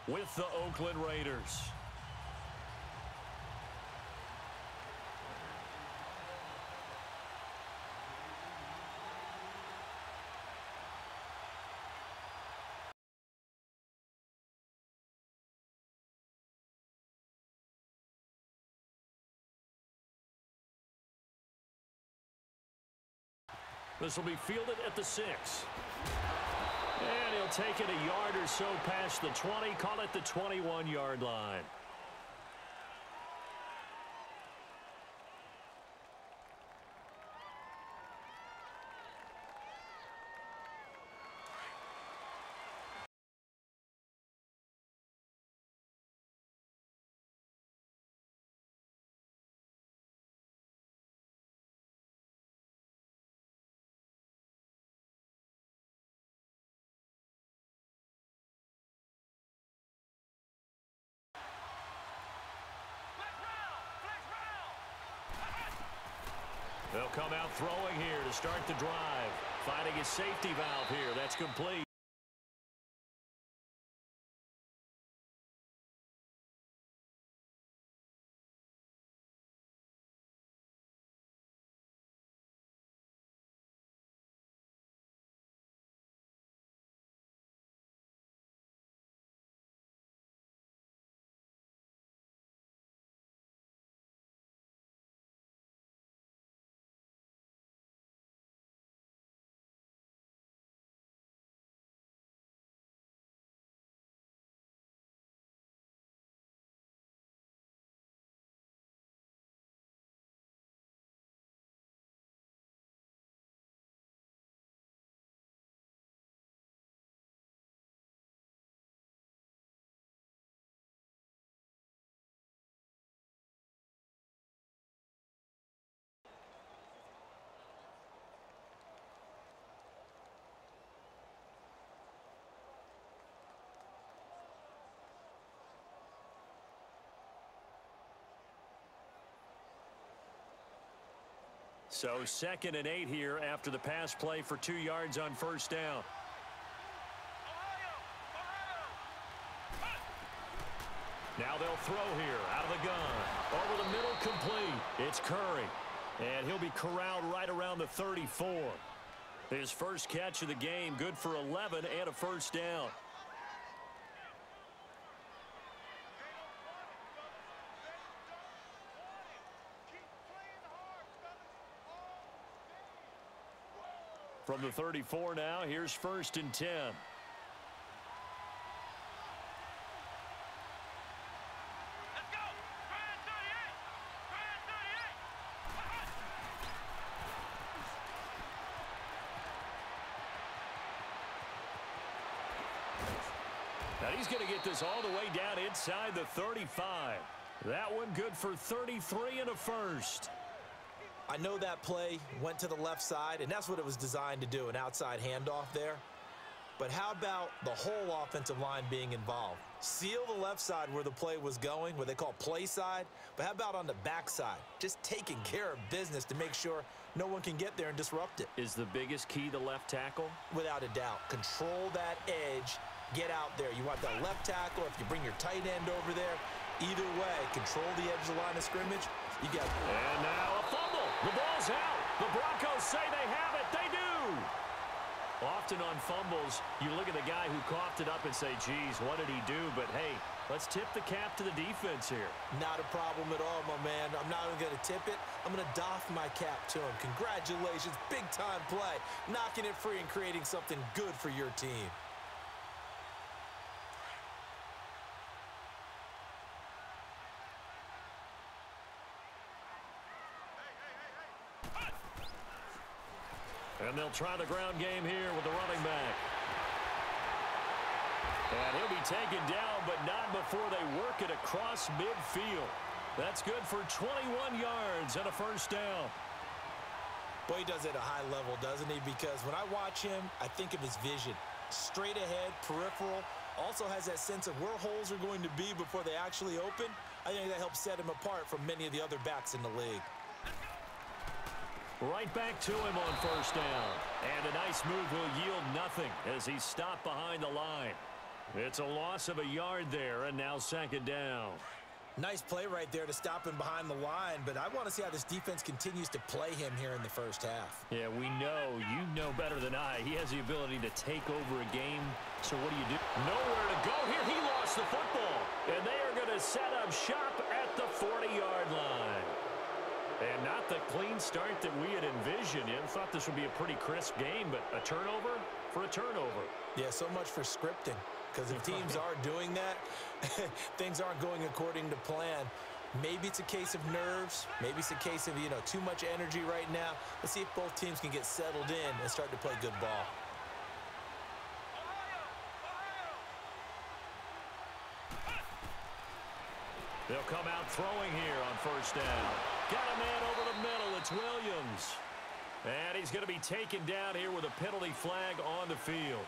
with the Oakland Raiders. This will be fielded at the 6. And he'll take it a yard or so past the 20, call it the 21-yard line. They'll come out throwing here to start the drive. Finding his safety valve here. That's complete. So 2nd and 8 here after the pass play for 2 yards on first down. Now they'll throw here out of the gun. Over the middle, complete. It's Curry. And he'll be corralled right around the 34. His first catch of the game, good for 11 and a first down. From the 34 now, here's 1st and 10. Now he's going to get this all the way down inside the 35. That one good for 33 and a first. I know that play went to the left side, and that's what it was designed to do, an outside handoff there. But how about the whole offensive line being involved? Seal the left side where the play was going, what they call play side, but how about on the back side? Just taking care of business to make sure no one can get there and disrupt it. Is the biggest key the left tackle? Without a doubt. Control that edge. Get out there. You want that left tackle. If you bring your tight end over there, either way, control the edge of the line of scrimmage. You got. And now a fumble. The ball's out. The Broncos say they have it. They do. Often on fumbles, you look at the guy who coughed it up and say, geez, what did he do? But, hey, let's tip the cap to the defense here. Not a problem at all, my man. I'm not even going to tip it. I'm going to doff my cap to him. Congratulations. Big-time play. Knocking it free and creating something good for your team. And they'll try the ground game here with the running back. And he'll be taken down, but not before they work it across midfield. That's good for 21 yards and a first down. Boy, he does it at a high level, doesn't he? Because when I watch him, I think of his vision. Straight ahead, peripheral. Also has that sense of where holes are going to be before they actually open. I think that helps set him apart from many of the other backs in the league. Right back to him on first down. And a nice move will yield nothing as he's stopped behind the line. It's a loss of a yard there, and now second down. Nice play right there to stop him behind the line, but I want to see how this defense continues to play him here in the first half. Yeah, we know. You know better than I. He has the ability to take over a game. So what do you do? Nowhere to go here. He lost the football. And they are going to set up shop at the 40-yard line. And not the clean start that we had envisioned. You thought this would be a pretty crisp game, but a turnover for a turnover. Yeah, so much for scripting. Because if teams are doing that, things aren't going according to plan. Maybe it's a case of nerves. Maybe it's a case of, too much energy right now. Let's see if both teams can get settled in and start to play good ball. They'll come out throwing here on first down. Got a man over the middle. It's Williams. And he's going to be taken down here with a penalty flag on the field.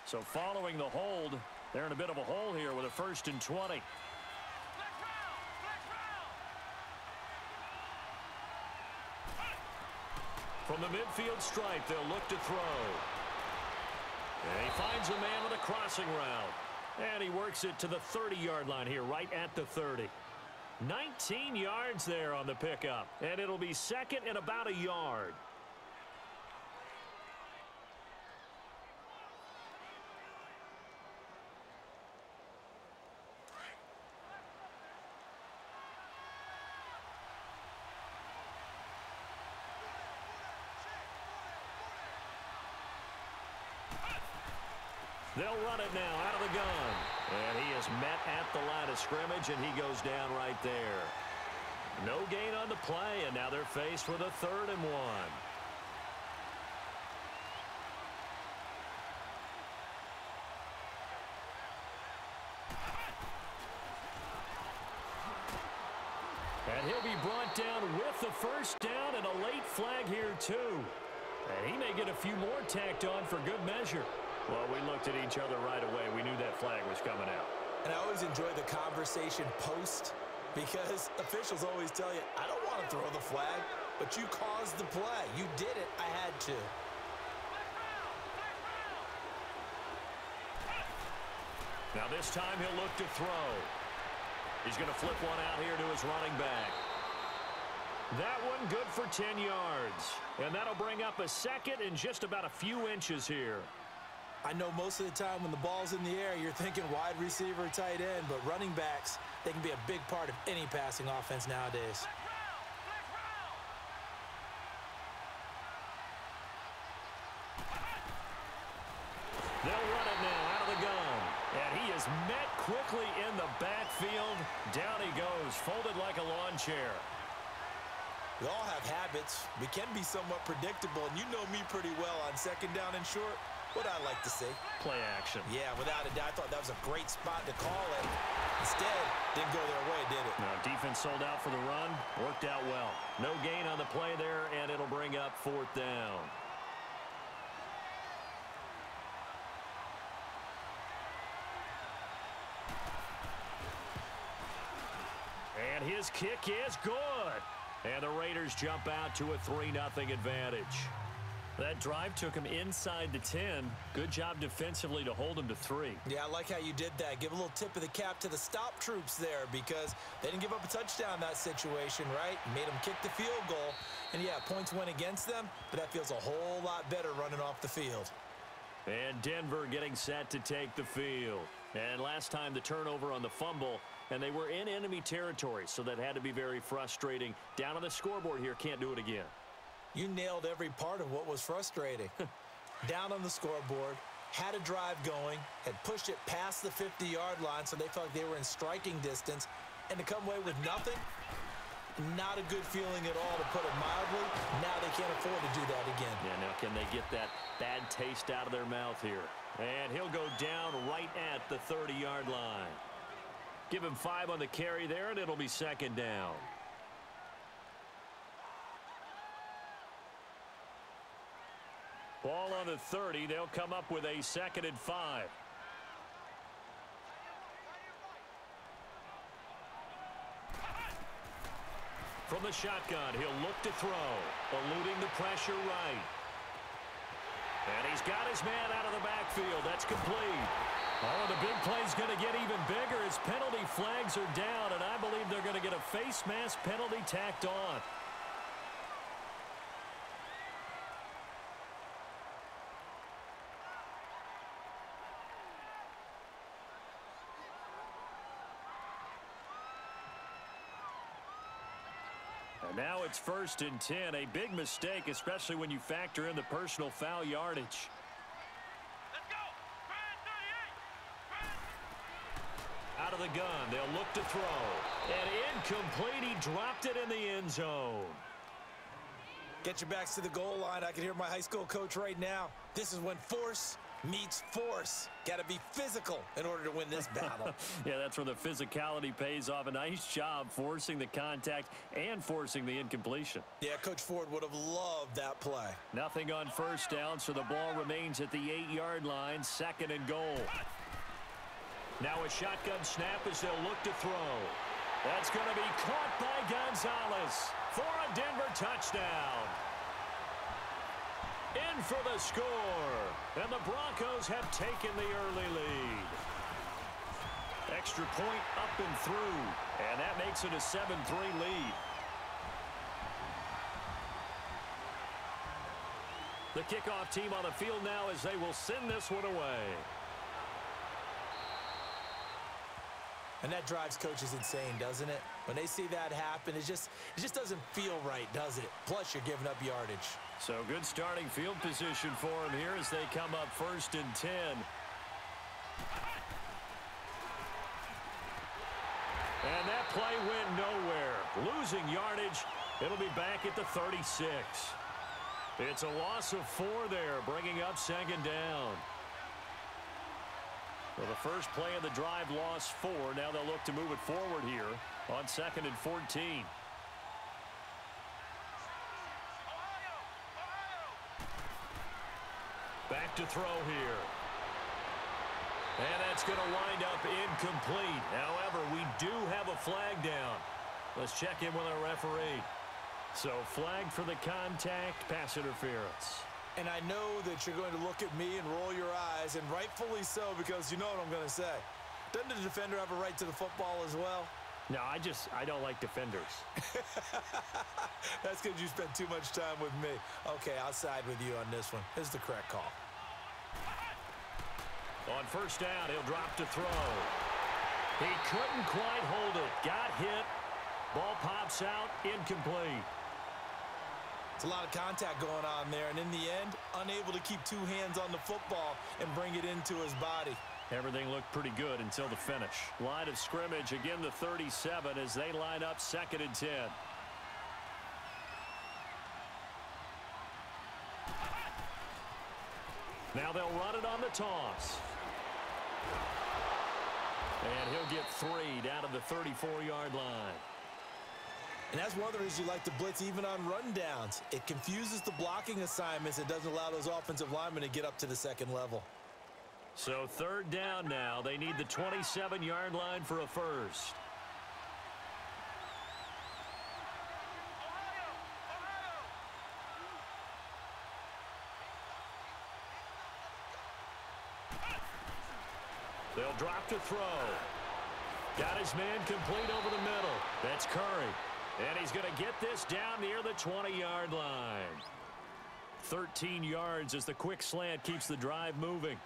So following the hold, they're in a bit of a hole here with a 1st and 20. From the midfield stripe, they'll look to throw. And he finds a man with a crossing route. And he works it to the 30-yard line here, right at the 30. 19 yards there on the pickup. And it'll be second and about a yard. They'll run it now out of the gun. And he is met at the line of scrimmage, and he goes down right there. No gain on the play, and now they're faced with a 3rd and 1. And he'll be brought down with the first down and a late flag here, too. And he may get a few more tacked on for good measure. Well, we looked at each other right away. We knew that flag was coming out. And I always enjoy the conversation post because officials always tell you, I don't want to throw the flag, but you caused the play. You did it. I had to. Now this time he'll look to throw. He's going to flip one out here to his running back. That one good for 10 yards. And that'll bring up a second and just about a few inches here. I know most of the time when the ball's in the air, you're thinking wide receiver, tight end, but running backs, they can be a big part of any passing offense nowadays. They'll run it now out of the gun. And he is met quickly in the backfield. Down he goes, folded like a lawn chair. We all have habits. We can be somewhat predictable, and you know me pretty well on 2nd down and short. What I like to see. Play action. Yeah, without a doubt. I thought that was a great spot to call it. Instead, didn't go their way, did it? No, defense sold out for the run. Worked out well. No gain on the play there, and it'll bring up 4th down. And his kick is good. And the Raiders jump out to a 3-0 advantage. That drive took him inside the 10. Good job defensively to hold him to 3. Yeah, I like how you did that. Give a little tip of the cap to the stop troops there because they didn't give up a touchdown in that situation, right? Made them kick the field goal. And, yeah, points went against them, but that feels a whole lot better running off the field. And Denver getting set to take the field. And last time the turnover on the fumble, and they were in enemy territory, so that had to be very frustrating. Down on the scoreboard here, can't do it again. You nailed every part of what was frustrating. Down on the scoreboard, had a drive going, had pushed it past the 50-yard line so they felt like they were in striking distance, and to come away with nothing, not a good feeling at all, to put it mildly. Now they can't afford to do that again. Yeah, now can they get that bad taste out of their mouth here? And he'll go down right at the 30-yard line. Give him 5 on the carry there, and it'll be 2nd down. Ball on the 30. They'll come up with a 2nd and 5. From the shotgun, he'll look to throw. Eluding the pressure right. And he's got his man out of the backfield. That's complete. Oh, and the big play's going to get even bigger as penalty flags are down, and I believe they're going to get a face mask penalty tacked on. And now it's 1st and 10. A big mistake, especially when you factor in the personal foul yardage. Let's go. Out of the gun, they'll look to throw. And incomplete, he dropped it in the end zone. Get your backs to the goal line. I can hear my high school coach right now. This is when force meets force. Got to be physical in order to win this battle. Yeah, that's where the physicality pays off. A nice job forcing the contact and forcing the incompletion. Yeah, Coach Ford would have loved that play. Nothing on 1st down, so the ball remains at the 8-yard line, 2nd and goal. Now a shotgun snap as they'll look to throw. That's going to be caught by Gonzalez for a Denver touchdown. In for the score. And the Broncos have taken the early lead. Extra point up and through. And that makes it a 7-3 lead. The kickoff team on the field now as they will send this one away. And that drives coaches insane, doesn't it? When they see that happen, it just doesn't feel right, does it? Plus, you're giving up yardage. So good starting field position for them here as they come up 1st and 10. And that play went nowhere. Losing yardage. It'll be back at the 36. It's a loss of 4 there, bringing up 2nd down. Well, the first play of the drive lost 4. Now they'll look to move it forward here on 2nd and 14. Back to throw here. And that's going to wind up incomplete. However, we do have a flag down. Let's check in with our referee. So flag for the contact, pass interference. And I know that you're going to look at me and roll your eyes, and rightfully so, because you know what I'm going to say. Doesn't the defender have a right to the football as well? No, I don't like defenders. That's because you spent too much time with me. Okay, I'll side with you on this one. This is the correct call. On 1st down, he'll drop to throw. He couldn't quite hold it. Got hit. Ball pops out, incomplete. It's a lot of contact going on there, and in the end, unable to keep 2 hands on the football and bring it into his body. Everything looked pretty good until the finish. Line of scrimmage, again the 37 as they line up 2nd and 10. Now they'll run it on the toss. And he'll get 3 down to the 34-yard line. And that's one of the reasons you like to blitz even on rundowns. It confuses the blocking assignments. It doesn't allow those offensive linemen to get up to the 2nd level. So 3rd down now. They need the 27-yard line for a first. They'll drop to throw. Got his man complete over the middle. That's Curry. And he's going to get this down near the 20-yard line. 13 yards as the quick slant keeps the drive moving.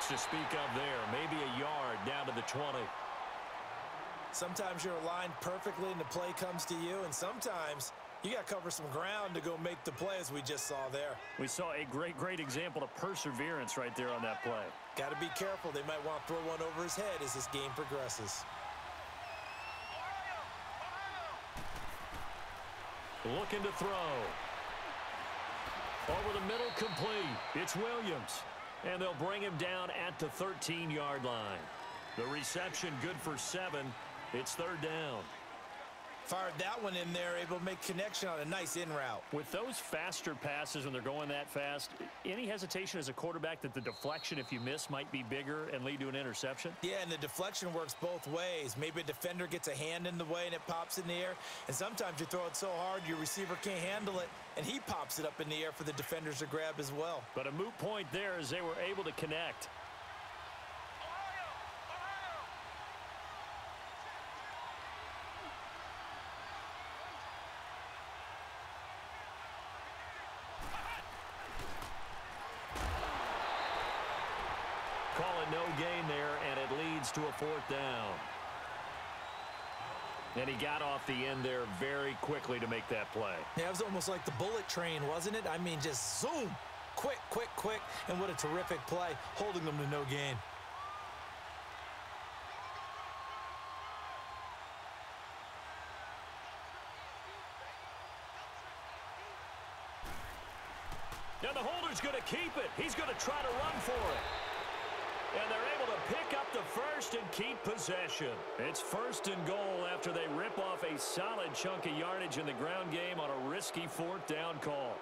To speak of there, maybe a yard down to the 20. Sometimes you're aligned perfectly and the play comes to you, and sometimes you got to cover some ground to go make the play, as we just saw there. We saw a great example of perseverance right there on that play. Got to be careful. They might want to throw one over his head as this game progresses. Looking to throw. Over the middle, complete. It's Williams. And they'll bring him down at the 13-yard line. The reception good for 7. It's third down. Fired that one in there, able to make connection on a nice in route. With those faster passes when they're going that fast, any hesitation as a quarterback that the deflection, if you miss, might be bigger and lead to an interception? Yeah, and the deflection works both ways. Maybe a defender gets a hand in the way and it pops in the air. And sometimes you throw it so hard your receiver can't handle it, and he pops it up in the air for the defenders to grab as well. But a moot point there as they were able to connect. Call it no gain there, and it leads to a fourth down. And he got off the end there very quickly to make that play. Yeah, it was almost like the bullet train, wasn't it? I mean, just zoom. Quick, quick, quick. And what a terrific play, holding them to no gain. Now the holder's going to keep it. He's going to try to run for it. And they're able to pick up the first and keep possession. It's first and goal after they rip off a solid chunk of yardage in the ground game on a risky fourth down call.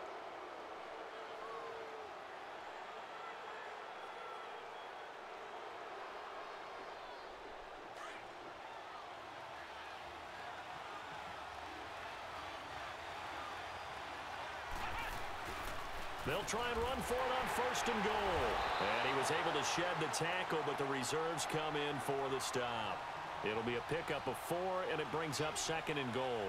They'll try and run for it on first and goal. And he was able to shed the tackle, but the reserves come in for the stop. It'll be a pickup of 4, and it brings up second and goal.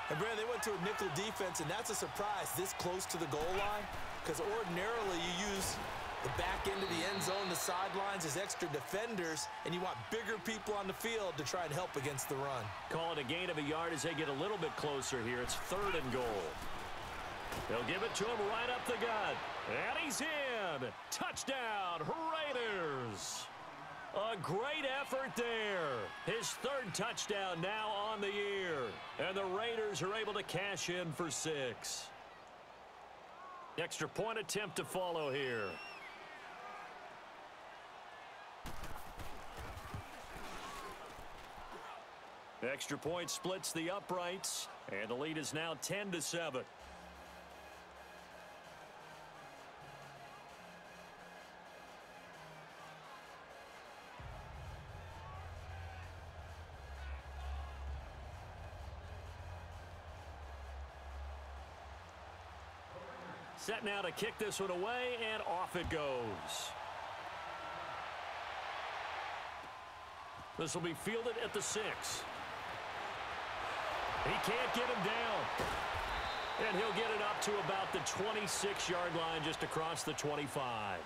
And, Brad, they went to a nickel defense, and that's a surprise this close to the goal line, because ordinarily you use the back end of the end zone, the sidelines as extra defenders, and you want bigger people on the field to try and help against the run. Call it a gain of a yard as they get a little bit closer here. It's third and goal. They'll give it to him right up the gut. And he's in. Touchdown, Raiders. A great effort there. His third touchdown now on the year. And the Raiders are able to cash in for 6. Extra point attempt to follow here. Extra point splits the uprights. And the lead is now 10-7. Set now to kick this one away, and off it goes. This will be fielded at the 6. He can't get him down. And he'll get it up to about the 26-yard line just across the 25.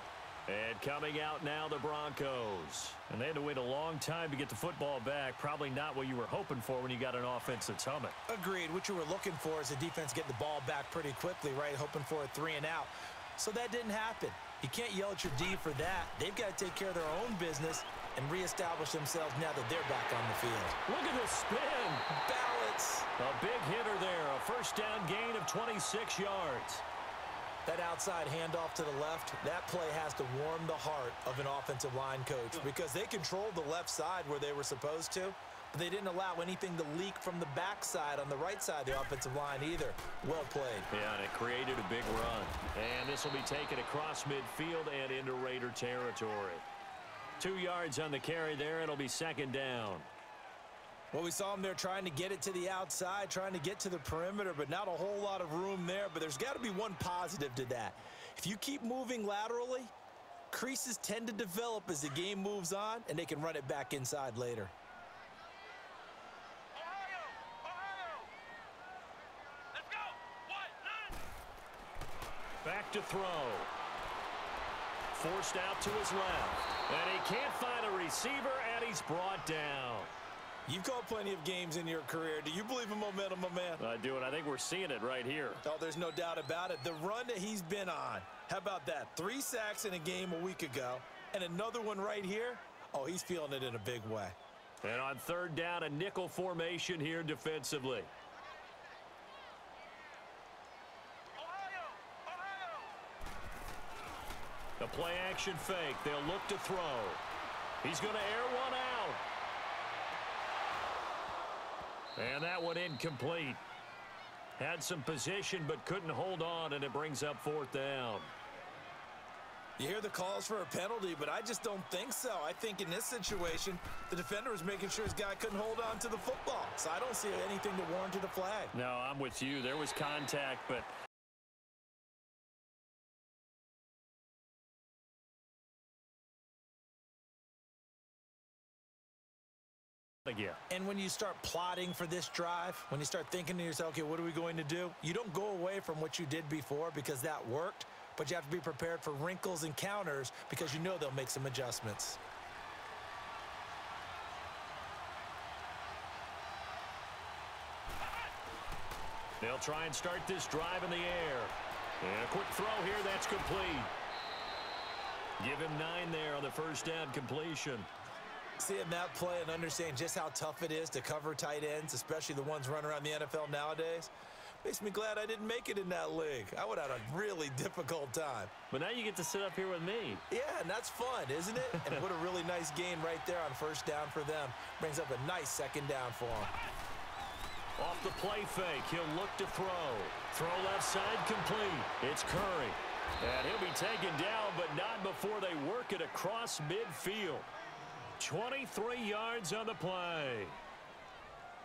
And coming out now, the Broncos. And they had to wait a long time to get the football back. Probably not what you were hoping for when you got an offense that's humming. Agreed. What you were looking for is the defense getting the ball back pretty quickly, right? Hoping for a 3 and out. So that didn't happen. You can't yell at your D for that. They've got to take care of their own business and reestablish themselves now that they're back on the field. Look at the spin. Balance. A big hitter there. A first down gain of 26 yards. That outside handoff to the left, that play has to warm the heart of an offensive line coach because they controlled the left side where they were supposed to, but they didn't allow anything to leak from the backside on the right side of the offensive line either. Well played. Yeah, and it created a big run. And this will be taken across midfield and into Raider territory. 2 yards on the carry there. It'll be second down. Well, we saw him there trying to get it to the outside, trying to get to the perimeter, but not a whole lot of room there. But there's got to be one positive to that. If you keep moving laterally, creases tend to develop as the game moves on, and they can run it back inside later. Let's go. 1, 9. Back to throw. Forced out to his left. And he can't find a receiver, and he's brought down. You've called plenty of games in your career. Do you believe in momentum, my man? I do, and I think we're seeing it right here. Oh, there's no doubt about it. The run that he's been on. How about that? 3 sacks in a game a week ago, and another one right here. Oh, he's feeling it in a big way. And on third down, a nickel formation here defensively. The play action fake. They'll look to throw. He's going to air one out. And that one incomplete. Had some position but couldn't hold on, and it brings up 4th down. You hear the calls for a penalty, but I just don't think so. I think in this situation, the defender was making sure his guy couldn't hold on to the football. So I don't see anything to warrant a flag. No, I'm with you. There was contact, but again. And when you start plotting for this drive, when you start thinking to yourself, okay, what are we going to do? You don't go away from what you did before because that worked, but you have to be prepared for wrinkles and counters because you know they'll make some adjustments. They'll try and start this drive in the air. And a quick throw here, that's complete. Give him 9 there on the first down completion. Seeing that play and understanding just how tough it is to cover tight ends, especially the ones running around the NFL nowadays, makes me glad I didn't make it in that league. I would have had a really difficult time. But now you get to sit up here with me. Yeah, and that's fun, isn't it? And what a really nice gain right there on first down for them. Brings up a nice second down for them. Off the play fake, he'll look to throw. Throw left side complete. It's Curry. And he'll be taken down, but not before they work it across midfield. 23 yards on the play.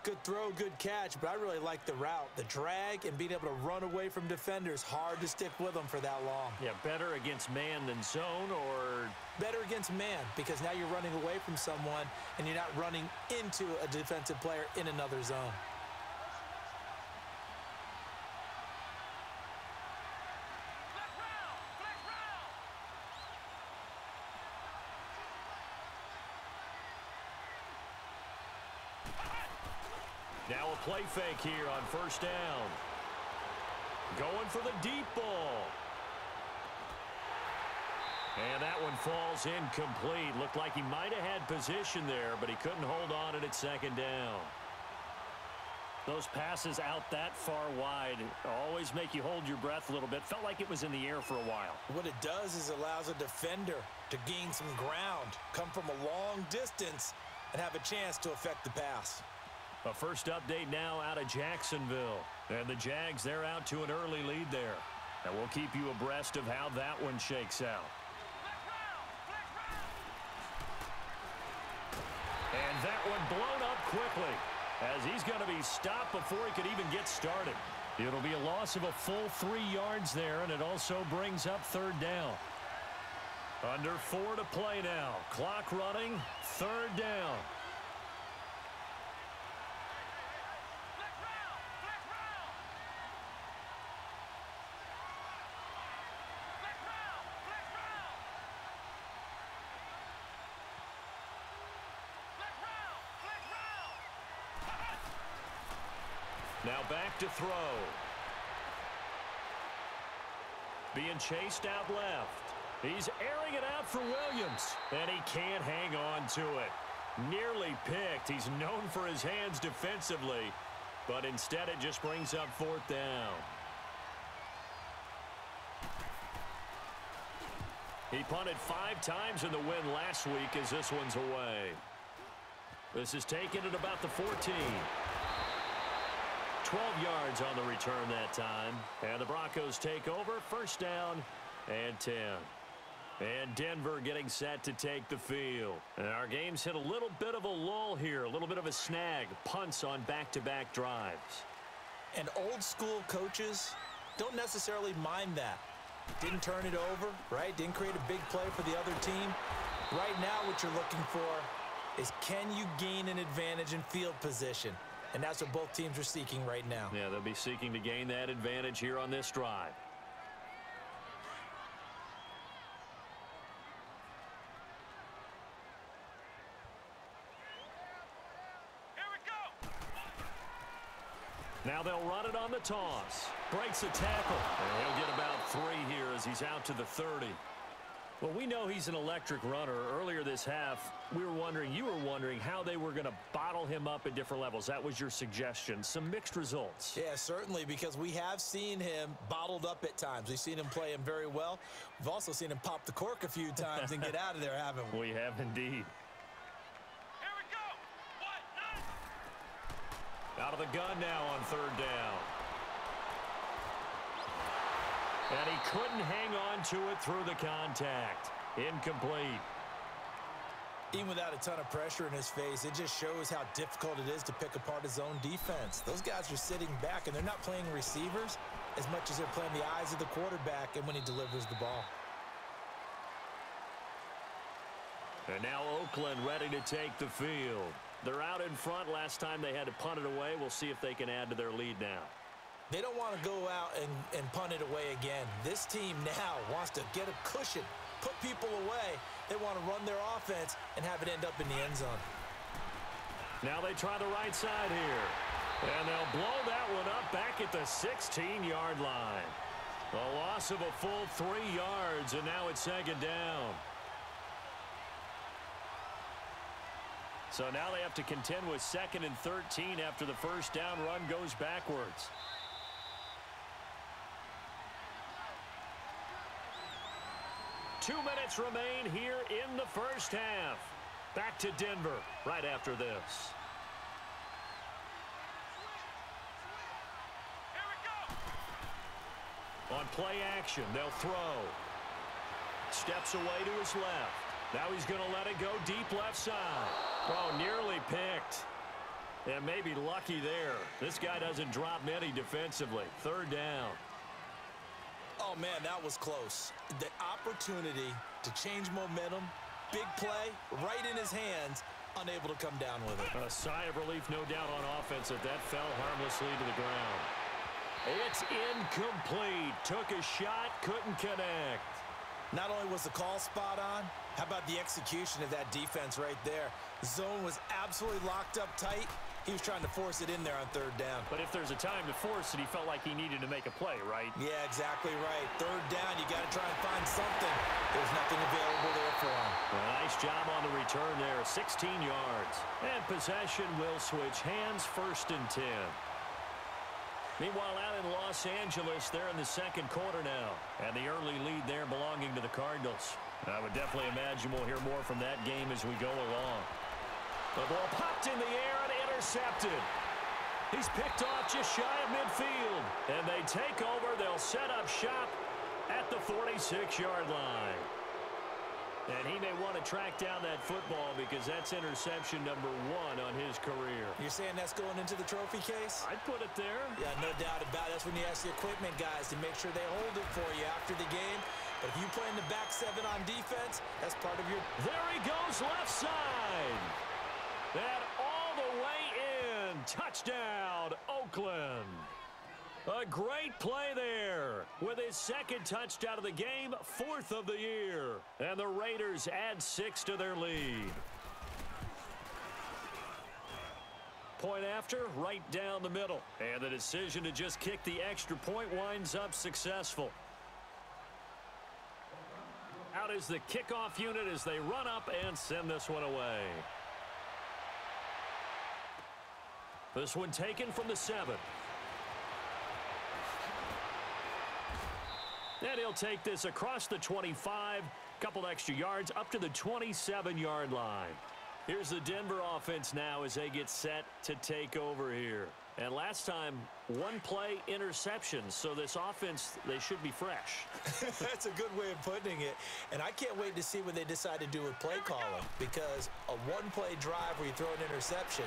Good throw, good catch, but I really like the route. The drag and being able to run away from defenders, hard to stick with them for that long. Yeah, better against man than zone, or better against man, because now you're running away from someone and you're not running into a defensive player in another zone. Now a play fake here on first down. Going for the deep ball. And that one falls incomplete. Looked like he might have had position there, but he couldn't hold on at second down. Those passes out that far wide always make you hold your breath a little bit. Felt like it was in the air for a while. What it does is allows a defender to gain some ground, come from a long distance, and have a chance to affect the pass. A first update now out of Jacksonville. And the Jags, they're out to an early lead there. And we'll keep you abreast of how that one shakes out. And that one blown up quickly as he's going to be stopped before he could even get started. It'll be a loss of a full 3 yards there, and it also brings up third down. Under 4 to play now. Clock running, third down. Now back to throw. Being chased out left. He's airing it out for Williams, and he can't hang on to it. Nearly picked. He's known for his hands defensively, but instead it just brings up fourth down. He punted 5 times in the win last week as this one's away. This is taken at about the 14. 12 yards on the return that time. And the Broncos take over, first down and 10. And Denver getting set to take the field. And our game's hit a little bit of a lull here, a little bit of a snag. Punts on back-to-back drives. And old school coaches don't necessarily mind that. Didn't turn it over, right? Didn't create a big play for the other team. Right now what you're looking for is, can you gain an advantage in field position? And that's what both teams are seeking right now. Yeah, they'll be seeking to gain that advantage here on this drive. Here we go. Now they'll run it on the toss. Breaks the tackle. And he'll get about 3 here as he's out to the 30. Well, we know he's an electric runner. Earlier this half, you were wondering how they were going to bottle him up at different levels. That was your suggestion. Some mixed results. Yeah, certainly, because we have seen him bottled up at times. We've seen him play him very well. We've also seen him pop the cork a few times and get out of there, haven't we? We have indeed. Here we go. 1, 9. Out of the gun now on third down. And he couldn't hang on to it through the contact. Incomplete. Even without a ton of pressure in his face, it just shows how difficult it is to pick apart his own defense. Those guys are sitting back, and they're not playing receivers as much as they're playing the eyes of the quarterback and when he delivers the ball. And now Oakland ready to take the field. They're out in front. Last time they had to punt it away. We'll see if they can add to their lead now. They don't want to go out and punt it away again. This team now wants to get a cushion, put people away. They want to run their offense and have it end up in the end zone. Now they try the right side here. And they'll blow that one up back at the 16-yard line. A loss of a full 3 yards, and now it's second down. So now they have to contend with 2nd and 13 after the first down run goes backwards. Two minutes remain here in the first half. Back to Denver right after this. Here we go. On play action, they'll throw. Steps away to his left. Now he's going to let it go deep left side. Oh, nearly picked. And maybe lucky there. This guy doesn't drop many defensively. Third down. Oh, man, that was close. The opportunity to change momentum, big play, right in his hands, unable to come down with it. A sigh of relief, no doubt, on offense that fell harmlessly to the ground. It's incomplete. Took a shot, couldn't connect. Not only was the call spot on, how about the execution of that defense right there? The zone was absolutely locked up tight. He was trying to force it in there on third down. But if there's a time to force it, he felt like he needed to make a play, right? Yeah, exactly right. Third down, you got to try and find something. There's nothing available there for him. A nice job on the return there, 16 yards. And possession will switch hands, 1st and 10. Meanwhile, out in Los Angeles, they're in the second quarter now. And the early lead there belonging to the Cardinals. I would definitely imagine we'll hear more from that game as we go along. The ball popped in the air and intercepted. He's picked off just shy of midfield. And they take over. They'll set up shop at the 46-yard line. And he may want to track down that football because that's interception number 1 on his career. You're saying that's going into the trophy case? I'd put it there. Yeah, no doubt about it. That's when you ask the equipment guys to make sure they hold it for you after the game. But if you play in the back 7 on defense, that's part of your... There he goes, left side. And all the way in. Touchdown, Oakland. A great play there with his 2nd touchdown of the game, 4th of the year. And the Raiders add 6 to their lead. Point after, right down the middle. And the decision to just kick the extra point winds up successful. Out is the kickoff unit as they run up and send this one away. This one taken from the 7. And he'll take this across the 25, couple extra yards up to the 27-yard line. Here's the Denver offense now as they get set to take over here. And last time, 1 play interception, so this offense, they should be fresh. That's a good way of putting it. And I can't wait to see what they decide to do with play calling, because a 1-play drive where you throw an interception,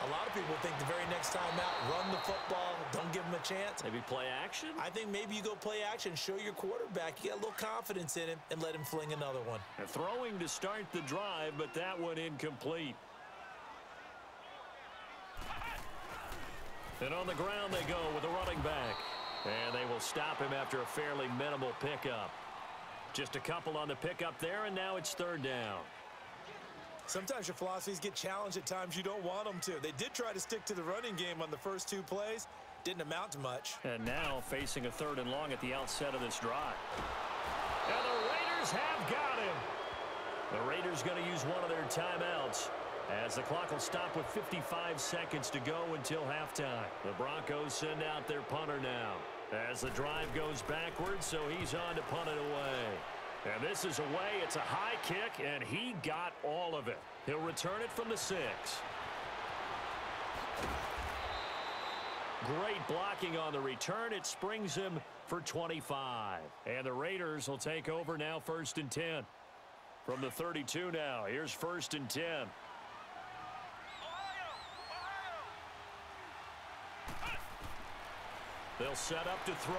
a lot of people think the very next time out, run the football, don't give them a chance. Maybe play action? I think maybe you go play action, show your quarterback, you get a little confidence in him, and let him fling another one. And throwing to start the drive, but that one incomplete. And on the ground they go with a running back. And they will stop him after a fairly minimal pickup. Just a couple on the pickup there, and now it's 3rd down. Sometimes your philosophies get challenged at times you don't want them to. They did try to stick to the running game on the first 2 plays. Didn't amount to much. And now facing a 3rd and long at the outset of this drive. And the Raiders have got him. The Raiders going to use one of their timeouts as the clock will stop with 55 seconds to go until halftime. The Broncos send out their punter now as the drive goes backwards, so he's on to punt it away. And this is away. It's a high kick, and he got all of it. He'll return it from the 6. Great blocking on the return. It springs him for 25. And the Raiders will take over now, 1st and 10. From the 32 now, here's 1st and 10. They'll set up to throw.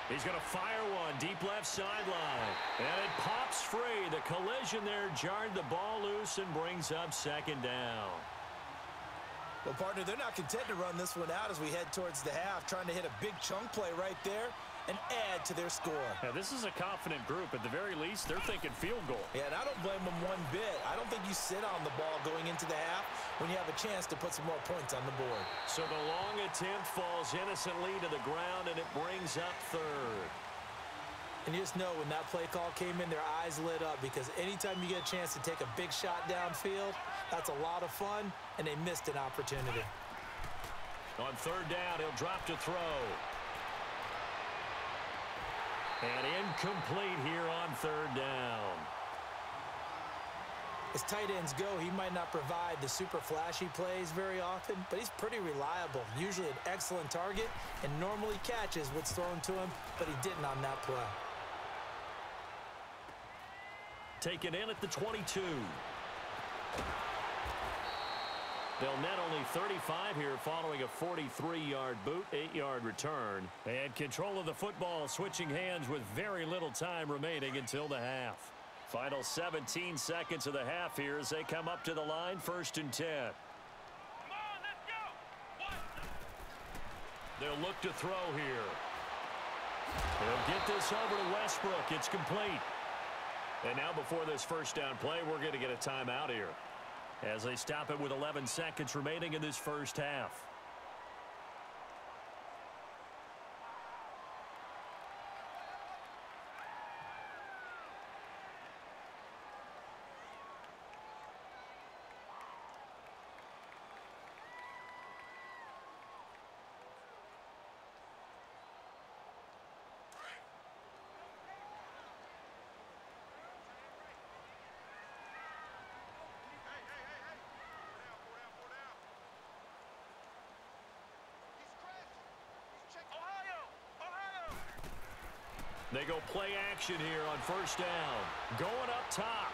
He's going to fire one deep left sideline. And it pops free. The collision there jarred the ball loose and brings up 2nd down. Well, partner, they're not content to run this one out as we head towards the half, trying to hit a big chunk play right there and add to their score. Yeah, this is a confident group. At the very least, they're thinking field goal. Yeah, and I don't blame them one bit. I don't think you sit on the ball going into the half when you have a chance to put some more points on the board. So the long attempt falls innocently to the ground, and it brings up 3rd. And you just know when that play call came in, their eyes lit up, because anytime you get a chance to take a big shot downfield, that's a lot of fun, and they missed an opportunity. On 3rd down, he'll drop to throw. And incomplete here on 3rd down. As tight ends go, he might not provide the super flashy plays very often, but he's pretty reliable, usually an excellent target, and normally catches what's thrown to him, but he didn't on that play. Taken in at the 22. They'll net only 35 here following a 43-yard boot, 8-yard return. And control of the football switching hands with very little time remaining until the half. Final 17 seconds of the half here as they come up to the line, 1st and 10. Come on, let's go. They'll look to throw here. They'll get this over to Westbrook. It's complete. And now before this 1st down play, we're going to get a timeout here as they stop it with 11 seconds remaining in this 1st half. They go play action here on 1st down. Going up top.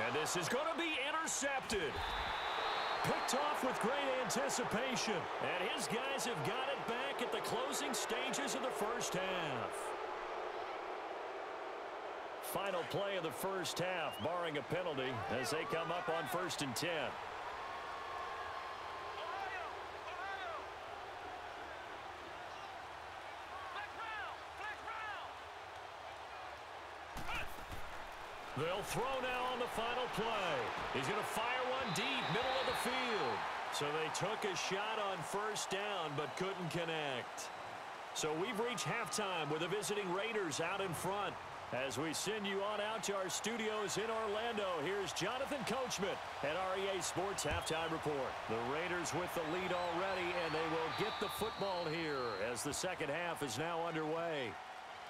And this is going to be intercepted. Picked off with great anticipation. And his guys have got it back at the closing stages of the 1st half. Final play of the 1st half, barring a penalty, as they come up on 1st and 10. They'll throw now on the final play. He's going to fire one deep, middle of the field. So they took a shot on 1st down, but couldn't connect. So we've reached halftime with the visiting Raiders out in front. As we send you on out to our studios in Orlando, here's Jonathan Coachman at REA Sports Halftime Report. The Raiders with the lead already, and they will get the football here as the 2nd half is now underway.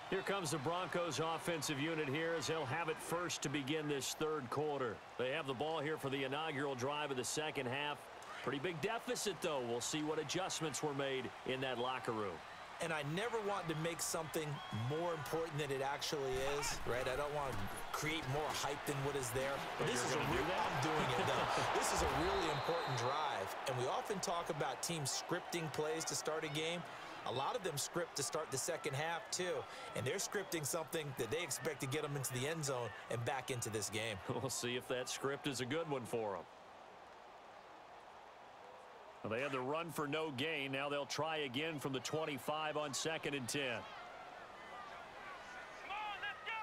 Here comes the Broncos offensive unit here as they'll have it first to begin this 3rd quarter. They have the ball here for the inaugural drive of the 2nd half. Pretty big deficit, though. We'll see what adjustments were made in that locker room. And I never want to make something more important than it actually is, right? I don't want to create more hype than what is there. But this is I'm doing it, though. This is a really important drive. And we often talk about teams scripting plays to start a game. A lot of them script to start the 2nd half, too. And they're scripting something that they expect to get them into the end zone and back into this game. We'll see if that script is a good one for them. Well, they had the run for no gain. Now they'll try again from the 25 on 2nd and 10. Come on, let's go.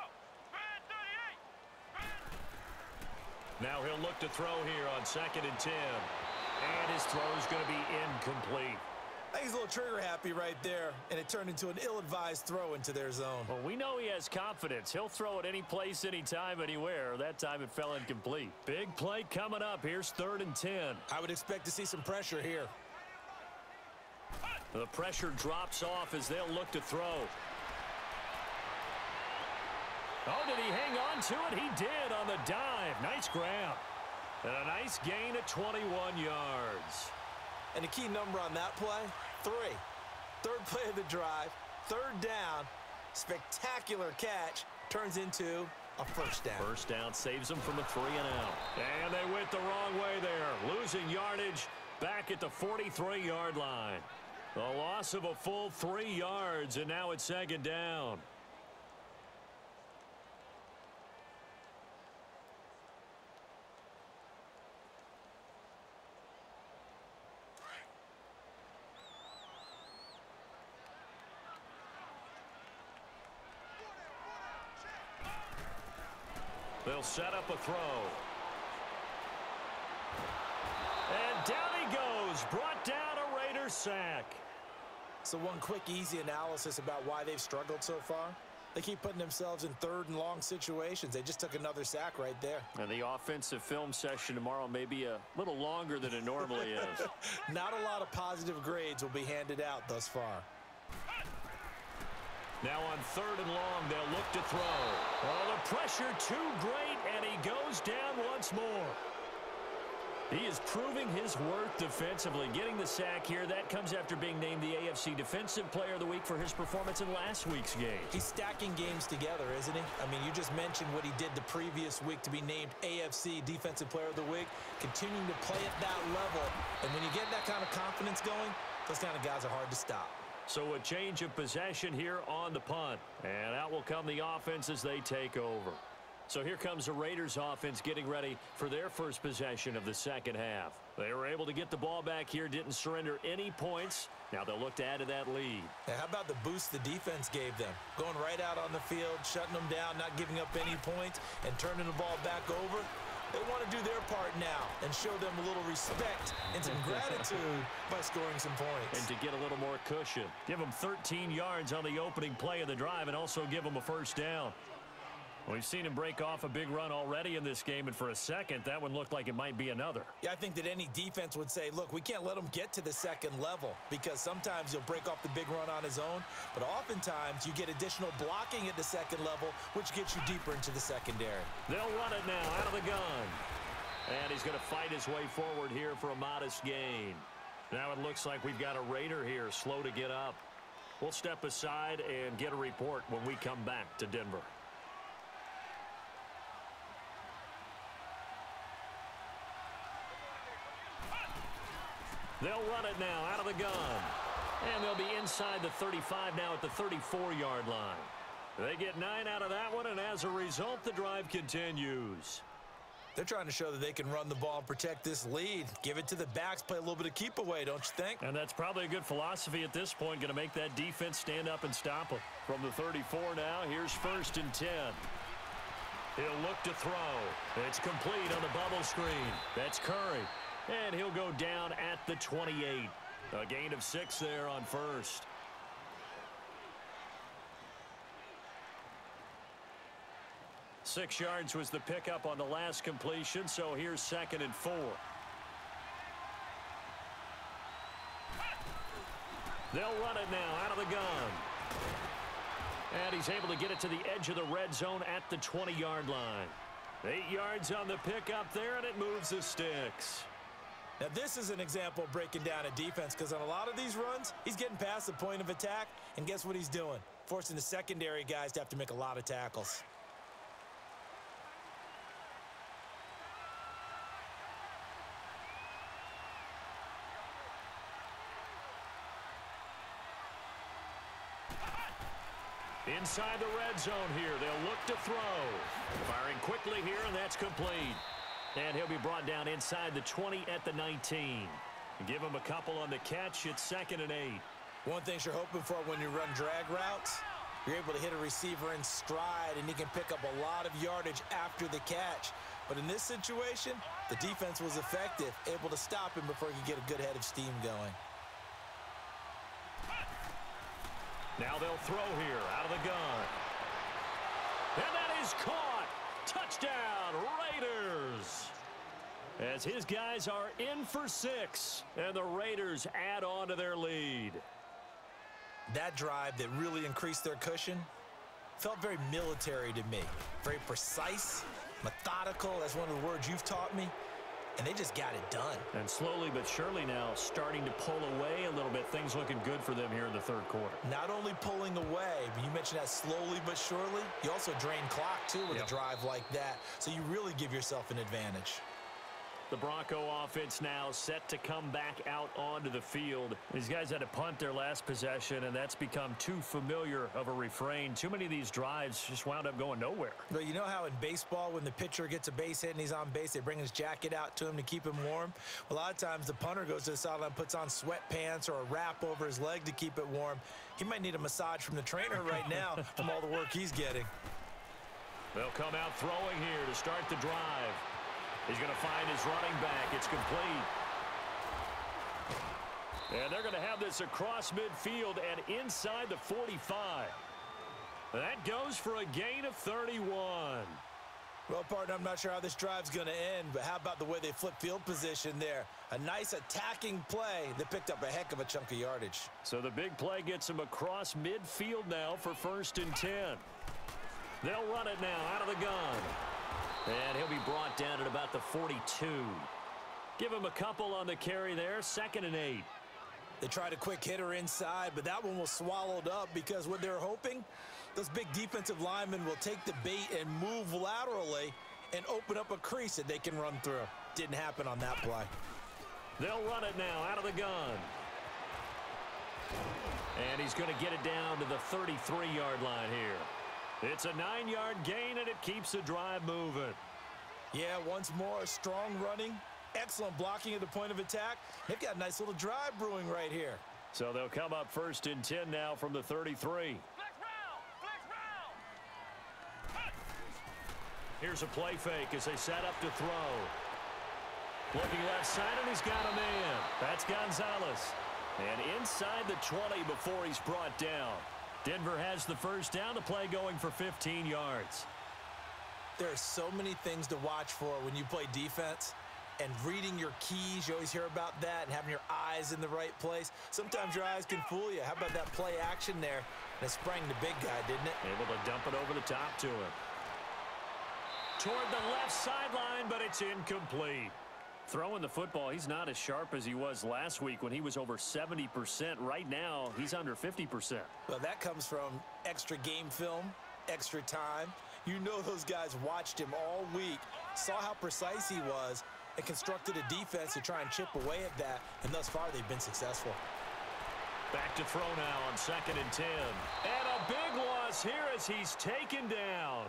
Now he'll look to throw here on 2nd and 10. And his throw is going to be incomplete. I think he's a little trigger happy right there, and it turned into an ill-advised throw into their zone. Well, we know he has confidence. He'll throw it any place, anytime, anywhere. That time it fell incomplete. Big play coming up. Here's 3rd and 10. I would expect to see some pressure here. The pressure drops off as they'll look to throw. Oh, did he hang on to it? He did on the dive. Nice grab. And a nice gain of 21 yards. And the key number on that play, 3. Third play of the drive, third down, spectacular catch, turns into a first down. First down saves them from a 3-and-out. And they went the wrong way there, losing yardage back at the 43-yard line. The loss of a full 3 yards, and now it's second down. They'll set up a throw. And down he goes. Brought down a Raider sack. So one quick, easy analysis about why they've struggled so far. They keep putting themselves in third and long situations. They just took another sack right there. And the offensive film session tomorrow may be a little longer than it normally is. Not a lot of positive grades will be handed out thus far. Now on third and long, they'll look to throw. Oh, the pressure too great, and he goes down once more. He is proving his worth defensively, getting the sack here. That comes after being named the AFC Defensive Player of the Week for his performance in last week's game. He's stacking games together, isn't he? I mean, you just mentioned what he did the previous week to be named AFC Defensive Player of the Week, continuing to play at that level. And when you get that kind of confidence going, those kind of guys are hard to stop. So a change of possession here on the punt. And out will come the offense as they take over. So here comes the Raiders offense getting ready for their first possession of the second half. They were able to get the ball back here, didn't surrender any points. Now they'll look to add to that lead. Now, how about the boost the defense gave them? Going right out on the field, shutting them down, not giving up any points, and turning the ball back over. They want to do their part now and show them a little respect and some gratitude by scoring some points. And to get a little more cushion. Give them 13 yards on the opening play of the drive and also give them a first down. We've seen him break off a big run already in this game, and for a second, that one looked like it might be another. Yeah, I think that any defense would say, look, we can't let him get to the second level because sometimes he'll break off the big run on his own, but oftentimes you get additional blocking at the second level, which gets you deeper into the secondary. They'll run it now out of the gun. And he's going to fight his way forward here for a modest gain. Now it looks like we've got a Raider here, slow to get up. We'll step aside and get a report when we come back to Denver. They'll run it now out of the gun. And they'll be inside the 35 now at the 34-yard line. They get 9 out of that one, and as a result, the drive continues. They're trying to show that they can run the ball and protect this lead. Give it to the backs, play a little bit of keep away, don't you think? And that's probably a good philosophy at this point, going to make that defense stand up and stop them. From the 34 now, here's 1st and 10. He'll look to throw. It's complete on the bubble screen. That's Curry. And he'll go down at the 28. A gain of 6 there on first. Six yards was the pickup on the last completion, so here's 2nd and 4. They'll run it now out of the gun. And he's able to get it to the edge of the red zone at the 20-yard line. 8 yards on the pickup there, and it moves the sticks. Now, this is an example of breaking down a defense because on a lot of these runs, he's getting past the point of attack, and guess what he's doing? Forcing the secondary guys to have to make a lot of tackles. Inside the red zone here, they'll look to throw. Firing quickly here, and that's complete. And he'll be brought down inside the 20 at the 19. Give him a couple on the catch. It's 2nd and 8. One thing you're hoping for when you run drag routes, you're able to hit a receiver in stride, and he can pick up a lot of yardage after the catch. But in this situation, the defense was effective, able to stop him before he could get a good head of steam going. Now they'll throw here out of the gun. And that is caught. Touchdown, Raiders. As his guys are in for 6, and the Raiders add on to their lead. That drive that really increased their cushion felt very military to me. Very precise, methodical. That's one of the words you've taught me. and they just got it done. And slowly but surely now starting to pull away a little bit. Things looking good for them here in the third quarter. Not only pulling away, but you mentioned that slowly but surely. You also drain clock, too, with a drive like that. So you really give yourself an advantage. The Bronco offense now set to come back out onto the field. These guys had to punt their last possession, and that's become too familiar of a refrain. Too many of these drives just wound up going nowhere. Well, you know how in baseball, when the pitcher gets a base hit and he's on base, they bring his jacket out to him to keep him warm? Well, a lot of times the punter goes to the sideline, puts on sweatpants or a wrap over his leg to keep it warm. He might need a massage from the trainer right now from all the work he's getting. They'll come out throwing here to start the drive. He's going to find his running back. It's complete. And they're going to have this across midfield and inside the 45. That goes for a gain of 31. Well, partner, I'm not sure how this drive's going to end, but how about the way they flip field position there? A nice attacking play that picked up a heck of a chunk of yardage. So the big play gets him across midfield now for 1st and 10. They'll run it now out of the gun. And he'll be brought down at about the 42. Give him a couple on the carry there. 2nd and 8. They tried a quick hitter inside, but that one was swallowed up because what they're hoping, those big defensive linemen will take the bait and move laterally and open up a crease that they can run through. Didn't happen on that play. They'll run it now out of the gun. And he's going to get it down to the 33-yard line here. It's a 9-yard gain, and it keeps the drive moving. Yeah, once more, strong running, excellent blocking at the point of attack. They've got a nice little drive brewing right here. So they'll come up 1st and 10 now from the 33. Flex round! Flex round! Here's a play fake as they set up to throw. Looking left side, and he's got a man. That's Gonzalez. And inside the 20 before he's brought down. Denver has the first down. The play going for 15 yards. There are so many things to watch for when you play defense. And reading your keys, you always hear about that, and having your eyes in the right place. Sometimes your eyes can fool you. How about that play action there? That sprang the big guy, didn't it? Able to dump it over the top to him. Toward the left sideline, but it's incomplete. Throwing the football, he's not as sharp as he was last week when he was over 70%. Right now, he's under 50%. Well, that comes from extra game film, extra time. You know those guys watched him all week, saw how precise he was, and constructed a defense to try and chip away at that, and thus far they've been successful. Back to throw now on 2nd and 10. And a big loss here as he's taken down.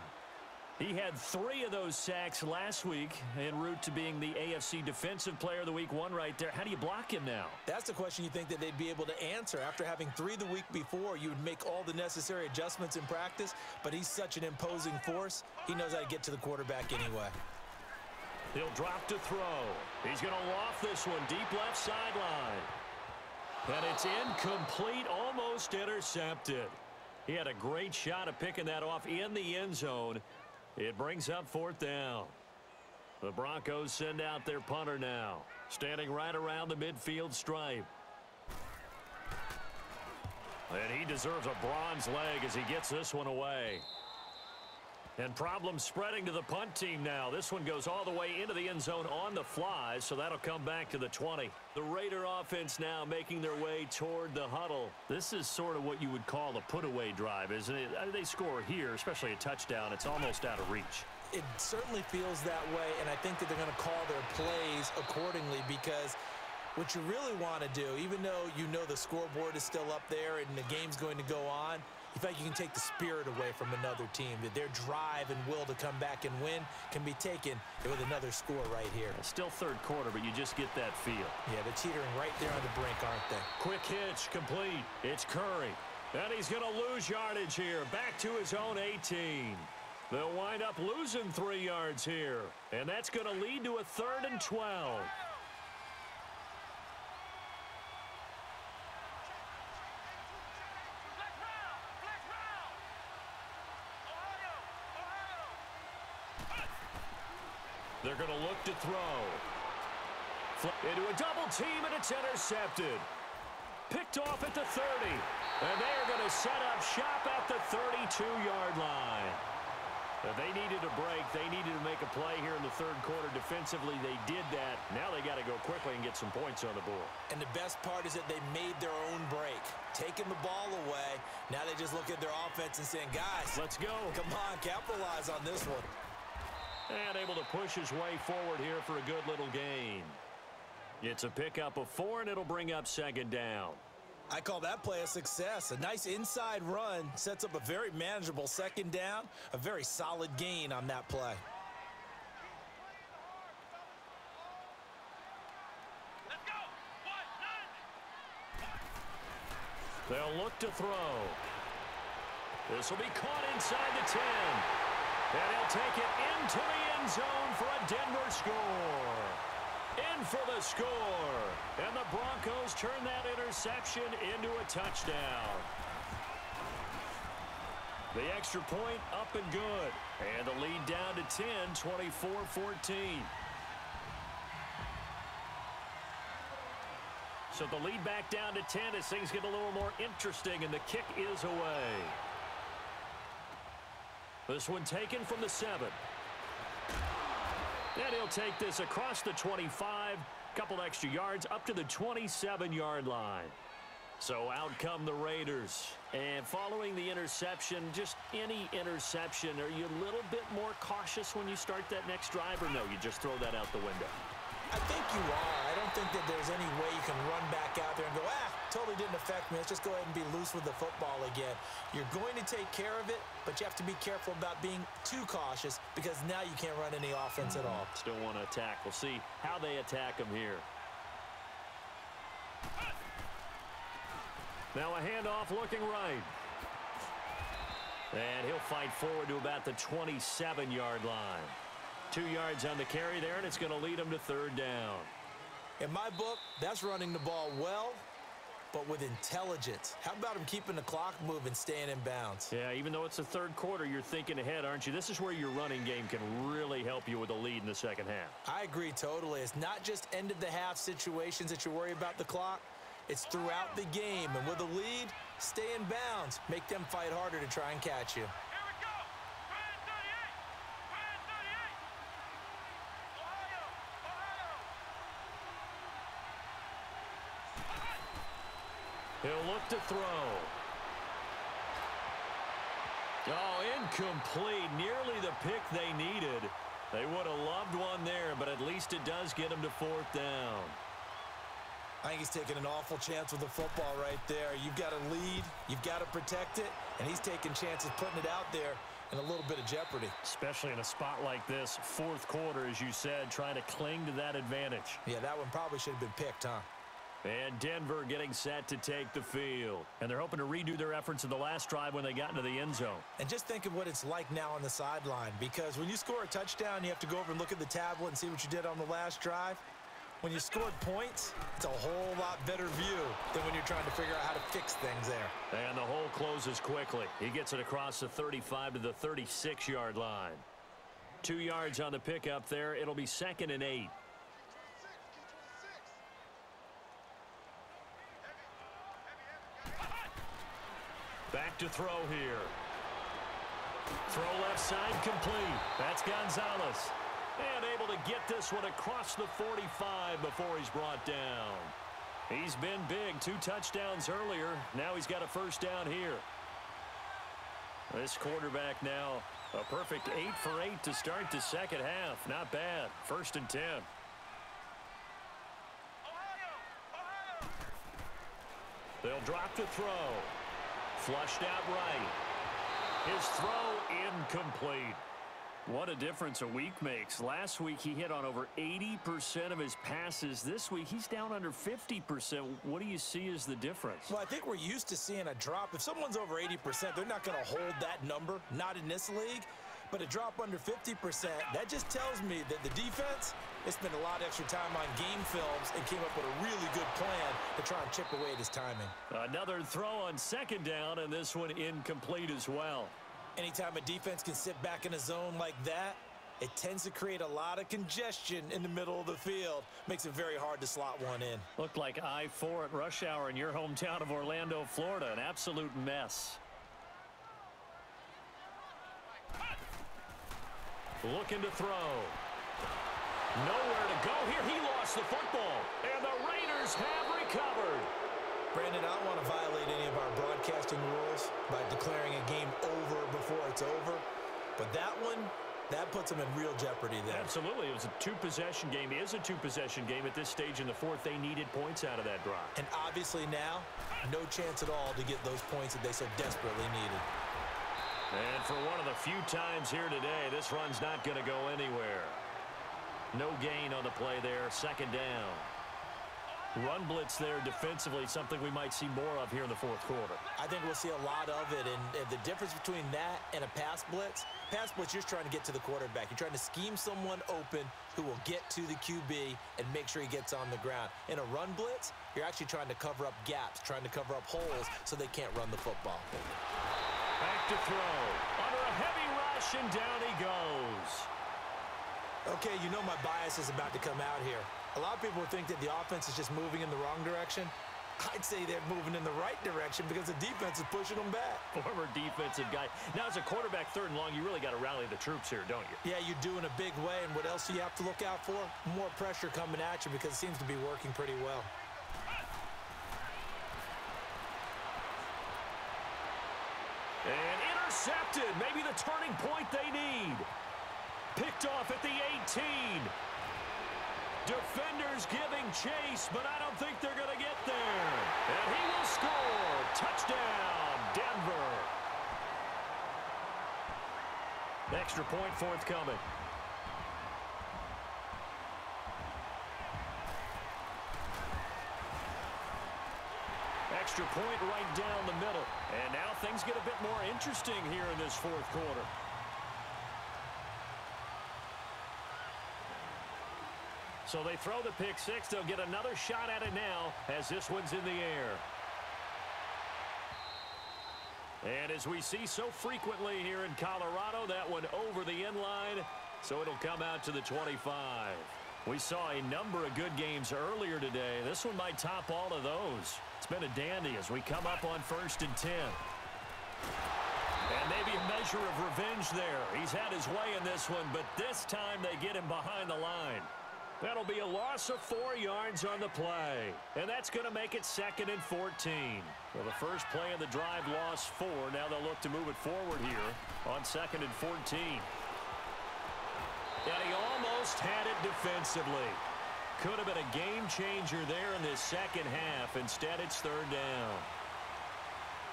He had 3 of those sacks last week en route to being the AFC Defensive Player of the Week 1 right there. How do you block him now? That's the question you think that they'd be able to answer. After having 3 the week before, you would make all the necessary adjustments in practice, but he's such an imposing force, he knows how to get to the quarterback anyway. He'll drop to throw. He's going to loft this one deep left sideline. And it's incomplete, almost intercepted. He had a great shot at picking that off in the end zone. It brings up 4th down. The Broncos send out their punter now, standing right around the midfield stripe. And he deserves a bronze leg as he gets this one away. And problems spreading to the punt team now. This one goes all the way into the end zone on the fly, so that'll come back to the 20. The Raider offense now making their way toward the huddle. This is sort of what you would call a put-away drive, isn't it? They score here, especially a touchdown. It's almost out of reach. It certainly feels that way, and I think that they're going to call their plays accordingly because what you really want to do, even though you know the scoreboard is still up there and the game's going to go on, in fact, you can take the spirit away from another team, that their drive and will to come back and win can be taken with another score right here. Still third quarter, but you just get that feel. Yeah, they're teetering right there on the brink, aren't they? Quick hitch, complete. It's Curry. And he's going to lose yardage here, back to his own 18. They'll wind up losing 3 yards here, and that's going to lead to a 3rd and 12. They're going to look to throw. Into a double team, and it's intercepted. Picked off at the 30. And they are going to set up shop at the 32-yard line. They needed a break. They needed to make a play here in the third quarter. Defensively, they did that. Now they got to go quickly and get some points on the board. And the best part is that they made their own break. Taking the ball away. Now they just look at their offense and saying, guys, let's go. Come on, capitalize on this one. And able to push his way forward here for a good little gain. It's a pickup of 4, and it'll bring up second down. I call that play a success. A nice inside run sets up a very manageable second down. A very solid gain on that play. Let's go. 1, 9. They'll look to throw. This will be caught inside the 10. And he'll take it into the end zone for a Denver score. In for the score. And the Broncos turn that interception into a touchdown. The extra point up and good. And the lead down to 10, 24-14. So the lead back down to 10 as things get a little more interesting, and the kick is away. This one taken from the 7. And he'll take this across the 25, couple extra yards up to the 27-yard line. So out come the Raiders. And following the interception, just any interception, are you a little bit more cautious when you start that next drive, or no, you just throw that out the window? I think you are. I don't think that there's any way you can run back out there and go, totally didn't affect me. Let's just go ahead and be loose with the football again. You're going to take care of it, but you have to be careful about being too cautious because now you can't run any offense at all. Still want to attack. We'll see how they attack them here. Now a handoff looking right. And he'll fight forward to about the 27-yard line. 2 yards on the carry there, and it's going to lead him to third down. In my book, that's running the ball well, but with intelligence. How about him keeping the clock moving, staying in bounds? Yeah, even though it's the third quarter, you're thinking ahead, aren't you? This is where your running game can really help you with a lead in the second half. I agree totally. It's not just end-of-the-half situations that you worry about the clock. It's throughout the game, and with a lead, stay in bounds. Make them fight harder to try and catch you. Here we go. Brand 38. Brand 38. Ohio. Ohio. He'll look to throw. Oh, incomplete. Nearly the pick they needed. They would have loved one there, but at least it does get them to fourth down. I think he's taking an awful chance with the football right there. You've got to lead, you've got to protect it, and he's taking chances putting it out there in a little bit of jeopardy. Especially in a spot like this, fourth quarter, as you said, trying to cling to that advantage. Yeah, that one probably should have been picked, huh? And Denver getting set to take the field. And they're hoping to redo their efforts in the last drive when they got into the end zone. And just think of what it's like now on the sideline, because when you score a touchdown, you have to go over and look at the tablet and see what you did on the last drive. When you scored points, it's a whole lot better view than when you're trying to figure out how to fix things there. And the hole closes quickly. He gets it across the 35 to the 36-yard line. 2 yards on the pickup there. It'll be 2nd and 8. Back to throw here. Throw left side complete. That's Gonzalez. And able to get this one across the 45 before he's brought down. He's been big. 2 touchdowns earlier. Now he's got a first down here. This quarterback now a perfect 8 for 8 to start the second half. Not bad. 1st and 10. Ohio. They'll drop to throw. Flushed out right. His throw incomplete. What a difference a week makes. Last week he hit on over 80% of his passes. This week he's down under 50%. What do you see as the difference? Well, I think we're used to seeing a drop. If someone's over 80%, they're not going to hold that number, not in this league. But a drop under 50%, that just tells me that the defense, they spent a lot of extra time on game films and came up with a really good plan to try and chip away at his timing. Another throw on 2nd down, and this one incomplete as well. Anytime a defense can sit back in a zone like that, it tends to create a lot of congestion in the middle of the field. Makes it very hard to slot one in. Looked like I-4 at rush hour in your hometown of Orlando, Florida. An absolute mess. Looking to throw. Nowhere to go here. He lost the football. And the Raiders have recovered. Brandon, I don't want to violate any of our broadcasting rules by declaring a game over before it's over. But that one, that puts them in real jeopardy there. Absolutely. It was a two-possession game. It is a two-possession game at this stage in the fourth. They needed points out of that drive. And obviously now, no chance at all to get those points that they so desperately needed. And for one of the few times here today, this run's not going to go anywhere. No gain on the play there. Second down. Run blitz there defensively, something we might see more of here in the fourth quarter. I think we'll see a lot of it, and the difference between that and a pass blitz, you're trying to get to the quarterback. You're trying to scheme someone open who will get to the QB and make sure he gets on the ground. In a run blitz, you're actually trying to cover up gaps, trying to cover up holes so they can't run the football. Back to throw. Under a heavy rush, and down he goes. Okay, you know my bias is about to come out here. A lot of people think that the offense is just moving in the wrong direction. I'd say they're moving in the right direction because the defense is pushing them back. Former defensive guy. Now, as a quarterback, third and long, you really got to rally the troops here, don't you? Yeah, you do in a big way. And what else do you have to look out for? More pressure coming at you because it seems to be working pretty well. And intercepted. Maybe the turning point they need. Picked off at the 18. Defenders giving chase, but I don't think they're going to get there. And he will score. Touchdown, Denver. Extra point forthcoming. Extra point right down the middle. And now things get a bit more interesting here in this fourth quarter. So they throw the pick six. They'll get another shot at it now as this one's in the air. And as we see so frequently here in Colorado, that one over the end line, so it'll come out to the 25. We saw a number of good games earlier today. This one might top all of those. It's been a dandy as we come up on 1st and 10. And maybe a measure of revenge there. He's had his way in this one, but this time they get him behind the line. That'll be a loss of 4 yards on the play. And that's going to make it 2nd and 14. Well, the first play of the drive lost 4. Now they'll look to move it forward here on 2nd and 14. And he almost had it defensively. Could have been a game changer there in this second half. Instead, it's 3rd down.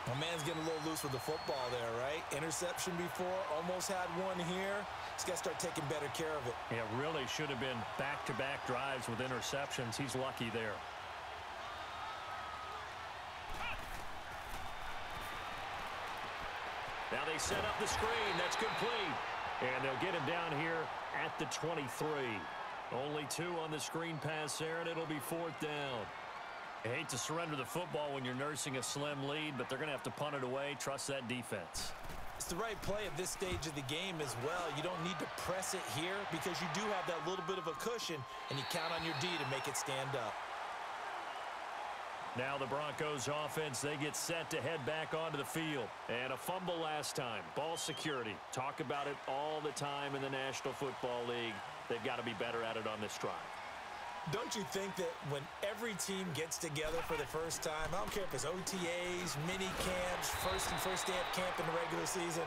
My man's getting a little loose with the football there, right? Interception before, almost had one here. He's got to start taking better care of it. Yeah, really should have been back-to-back drives with interceptions. He's lucky there. Now they set up the screen. That's complete. And they'll get him down here at the 23. Only 2 on the screen pass there, and it'll be 4th down. I hate to surrender the football when you're nursing a slim lead, but they're going to have to punt it away. Trust that defense. It's the right play at this stage of the game as well. You don't need to press it here because you do have that little bit of a cushion, and you count on your D to make it stand up. Now the Broncos offense, they get set to head back onto the field. And a fumble last time. Ball security. Talk about it all the time in the National Football League. They've got to be better at it on this drive. Don't you think that when every team gets together for the first time, I don't care if it's OTAs, mini camps, first day of camp in the regular season,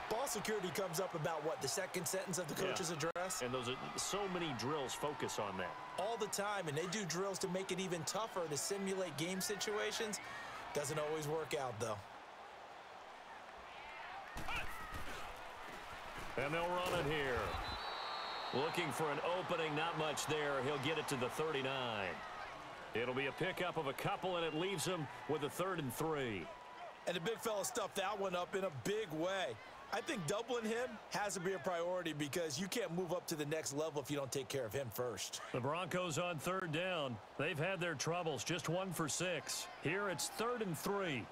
ball security comes up about, what, the second sentence of the coach's address? And those are so many drills focus on that. All the time, and they do drills to make it even tougher to simulate game situations. Doesn't always work out, though. And they'll run it here. Looking for an opening, not much there. He'll get it to the 39. It'll be a pickup of a couple, and it leaves him with a 3rd and 3. And the big fella stuffed that one up in a big way. I think doubling him has to be a priority because you can't move up to the next level if you don't take care of him first. The Broncos on 3rd down. They've had their troubles, just 1 for 6. Here it's 3rd and 3.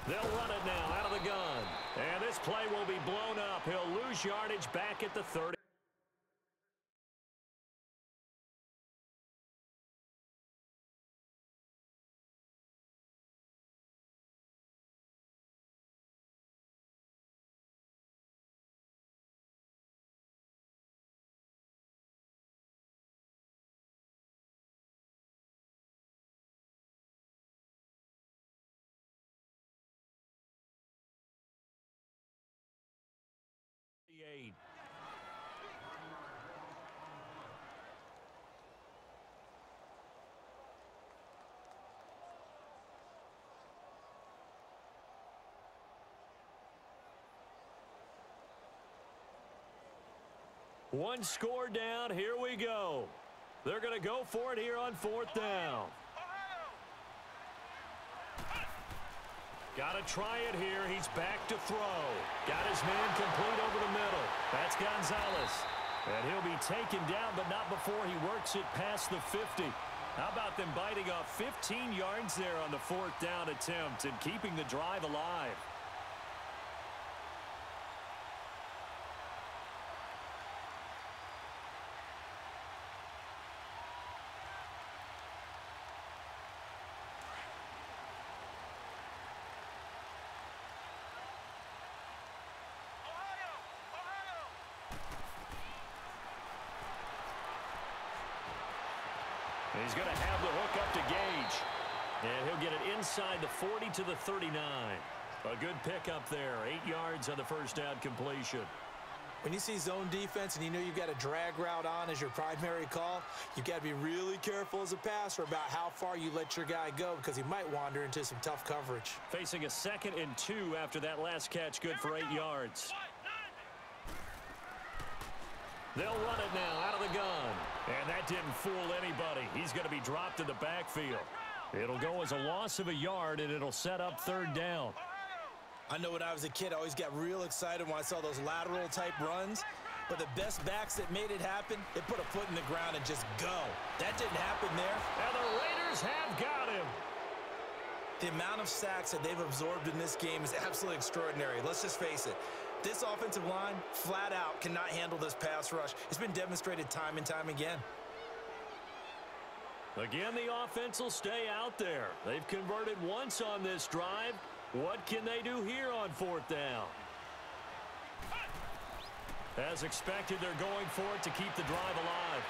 They'll run it now out of the gun. And this play will be blown up. He'll lose yardage back at the 30. gain. One score down. Here we go. They're going to go for it here on fourth down. Got to try it here. He's back to throw. Got his man complete over the middle. That's Gonzalez. And he'll be taken down, but not before he works it past the 50. How about them biting off 15 yards there on the fourth down attempt and keeping the drive alive? He's going to have the hook up to Gage. And he'll get it inside the 40 to the 39. A good pickup there. 8 yards on the first down completion. When you see zone defense and you know you've got a drag route on as your primary call, you've got to be really careful as a passer about how far you let your guy go because he might wander into some tough coverage. Facing a 2nd and 2 after that last catch, good for 8 yards. They'll run it now out of the gun. And that didn't fool anybody. He's going to be dropped in the backfield. It'll go as a loss of a yard, and it'll set up third down. I know when I was a kid, I always got real excited when I saw those lateral-type runs. But the best backs that made it happen, they put a foot in the ground and just go. That didn't happen there. And the Raiders have got him. The amount of sacks that they've absorbed in this game is absolutely extraordinary. Let's just face it. This offensive line, flat out, cannot handle this pass rush. It's been demonstrated time and time again. Again, the offense will stay out there. They've converted once on this drive. What can they do here on fourth down? As expected, they're going for it to keep the drive alive.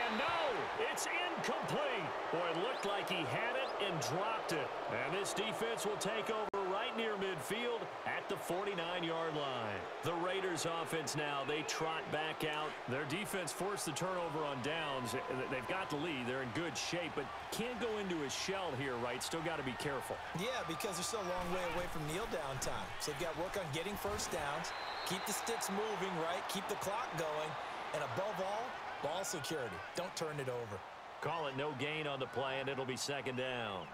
And no, it's incomplete. Boy, it looked like he had it and dropped it. And this defense will take over right near midfield at the 49-yard line. The Raiders offense now, they trot back out. Their defense forced the turnover on downs. They've got the lead. They're in good shape, but can't go into a shell here, right? Still got to be careful. Yeah, because they're still a long way away from kneel down time. So they've got to work on getting first downs, keep the sticks moving, right? Keep the clock going, and above all, ball security. Don't turn it over. Call it no gain on the play, and it'll be second down.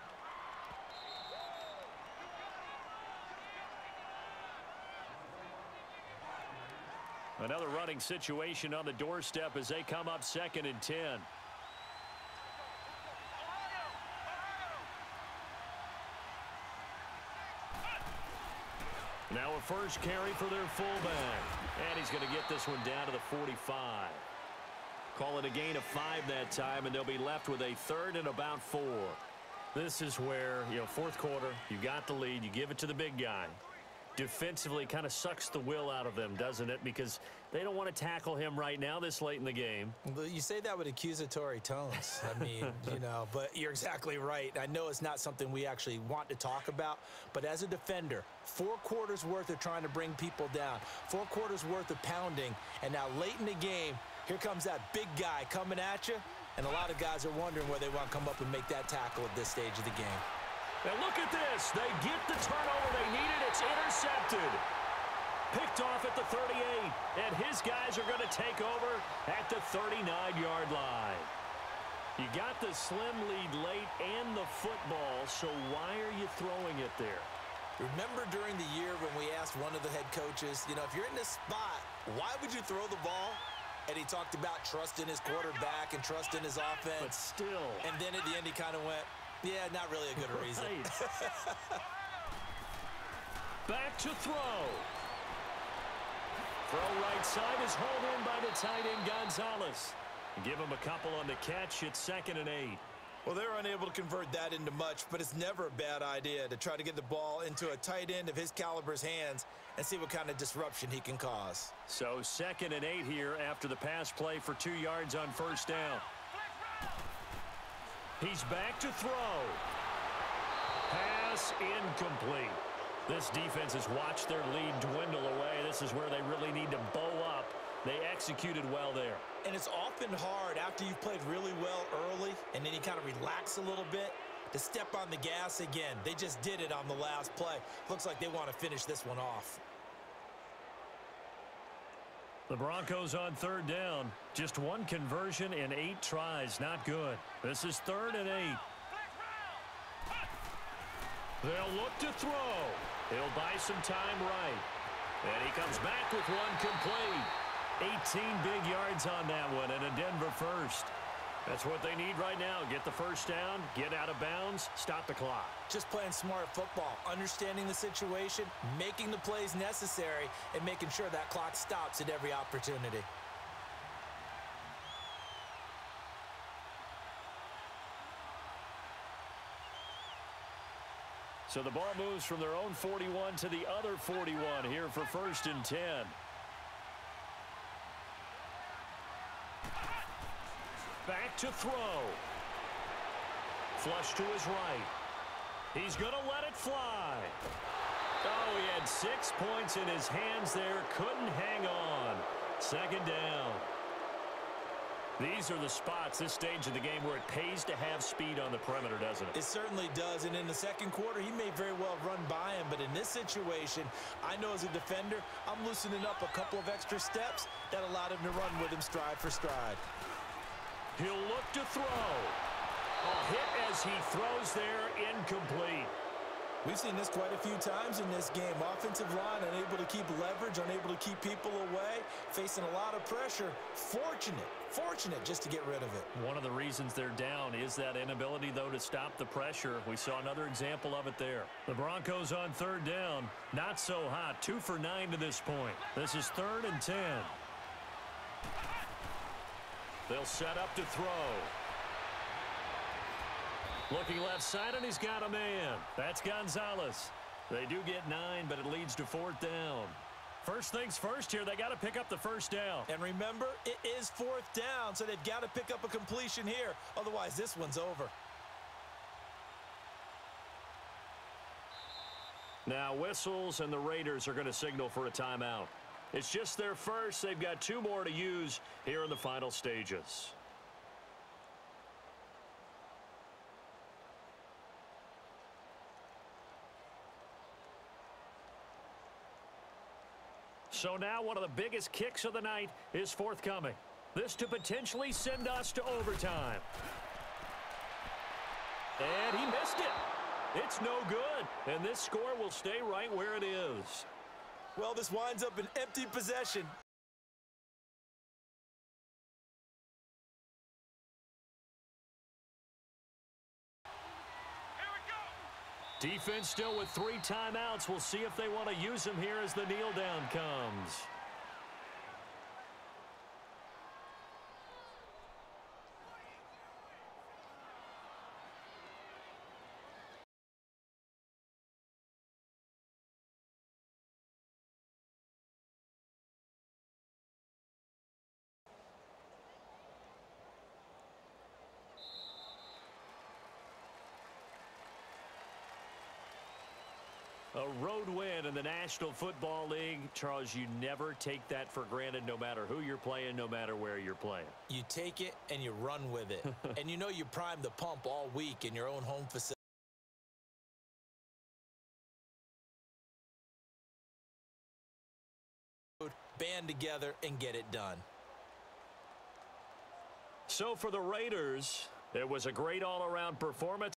Another running situation on the doorstep as they come up 2nd and 10. Now a first carry for their fullback. And he's going to get this one down to the 45. Call it a gain of 5 that time, and they'll be left with a 3rd and about 4. This is where, fourth quarter, you got the lead, you give it to the big guy. Defensively kind of sucks the will out of them, doesn't it? Because they don't want to tackle him right now this late in the game. But you say that with accusatory tones. I mean, but you're exactly right. I know it's not something we actually want to talk about, but as a defender, 4 quarters worth of trying to bring people down, 4 quarters worth of pounding, and now late in the game, here comes that big guy coming at you, and a lot of guys are wondering where they want to come up and make that tackle at this stage of the game. And look at this. They get the turnover they needed. It's intercepted. Picked off at the 38. And his guys are going to take over at the 39-yard line. You got the slim lead late and the football, so why are you throwing it there? Remember during the year when we asked one of the head coaches, if you're in this spot, why would you throw the ball? And he talked about trust in his quarterback and trust in his offense. But still. And then at the end he kind of went, yeah, not really a good reason. Back to throw. Throw right side is hauled in by the tight end Gonzalez. Give him a couple on the catch. It's 2nd and 8. Well, they're unable to convert that into much, but it's never a bad idea to try to get the ball into a tight end of his caliber's hands and see what kind of disruption he can cause. So 2nd and 8 here after the pass play for 2 yards on first down. He's back to throw. Pass incomplete. This defense has watched their lead dwindle away. This is where they really need to bow up. They executed well there. And it's often hard after you've played really well early and then you kind of relax a little bit to step on the gas again. They just did it on the last play. Looks like they want to finish this one off. The Broncos on third down. Just one conversion in 8 tries. Not good. This is 3rd and 8. They'll look to throw. He'll buy some time right. And he comes back with one complete. 18 big yards on that one and a Denver first. That's what they need right now. Get the first down, get out of bounds, stop the clock. Just playing smart football, understanding the situation, making the plays necessary, and making sure that clock stops at every opportunity. So the ball moves from their own 41 to the other 41 here for 1st and 10. Back to throw. Flush to his right. He's going to let it fly. Oh, he had 6 points in his hands there. Couldn't hang on. 2nd down. These are the spots, this stage of the game, where it pays to have speed on the perimeter, doesn't it? It certainly does, and in the 2nd quarter, he may very well run by him, but in this situation, I know as a defender, I'm loosening up a couple of extra steps that allowed him to run with him stride for stride. He'll look to throw. A hit as he throws there, incomplete. We've seen this quite a few times in this game. Offensive line unable to keep leverage, unable to keep people away, facing a lot of pressure. Fortunate just to get rid of it. One of the reasons they're down is that inability, though, to stop the pressure. We saw another example of it there. The Broncos on 3rd down. Not so hot. 2 for 9 to this point. This is 3rd and 10. They'll set up to throw. Looking left side, and he's got a man. That's Gonzalez. They do get 9, but it leads to 4th down. First things first here, they got to pick up the first down. And remember, it is 4th down, so they've got to pick up a completion here. Otherwise, this one's over. Now whistles, and the Raiders are going to signal for a timeout. It's just their first. They've got 2 more to use here in the final stages. So now one of the biggest kicks of the night is forthcoming. This to potentially send us to overtime. And he missed it. It's no good. And this score will stay right where it is. Well, this winds up an empty possession. Defense still with 3 timeouts. We'll see if they want to use them here as the kneel down comes. A road win in the National Football League. Charles, you never take that for granted, no matter who you're playing, no matter where you're playing. You take it and you run with it. And you know you primed the pump all week in your own home facility. Band together and get it done. So for the Raiders, it was a great all-around performance.